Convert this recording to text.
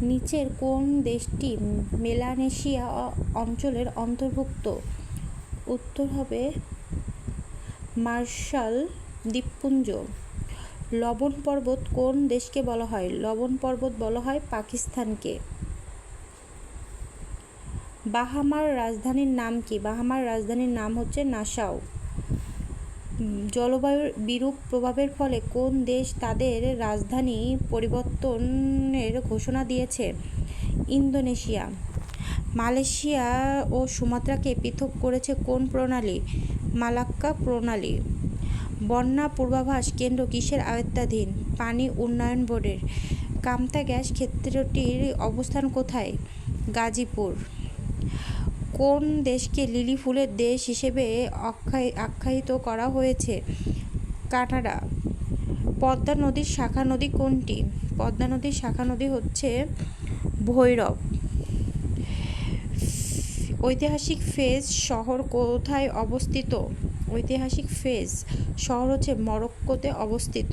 নিচের কোন দেশটি মেলানেশিয়া অঞ্চলের অন্তর্ভুক্ত? উত্তর হবে মার্শাল দ্বীপপুঞ্জ। লবণ পর্বত কোন দেশকে বলা হয়? লবণ পর্বত বলা হয় পাকিস্তানকে। বাহামার রাজধানীর নাম কি? বাহামার রাজধানীর নাম হচ্ছে নাসাউ। জলবায়ুর বিরূপ প্রভাবের ফলে কোন দেশ তাদের রাজধানী পরিবর্তনের ঘোষণা দিয়েছে? ইন্দোনেশিয়া। মালয়েশিয়া ও সুমাত্রাকে পৃথক করেছে কোন প্রণালী? মালাক্কা প্রণালী। বন্যা পূর্বাভাস কেন্দ্র কিসের আওতাধীন? পানি উন্নয়ন বোর্ডের। কামতা গ্যাস ক্ষেত্রটির অবস্থান কোথায়? গাজীপুর। কোন দেশকে লিলি ফুলের দেশ হিসেবে আখ্যায়িত করা হয়েছে? কানাডা। পদ্মা নদীর শাখা নদী কোনটি? পদ্মা নদীর শাখা নদী হচ্ছে ভৈরব। ঐতিহাসিক ফেজ শহর কোথায় অবস্থিত? ঐতিহাসিক ফেজ শহর হচ্ছে মরক্কোতে অবস্থিত।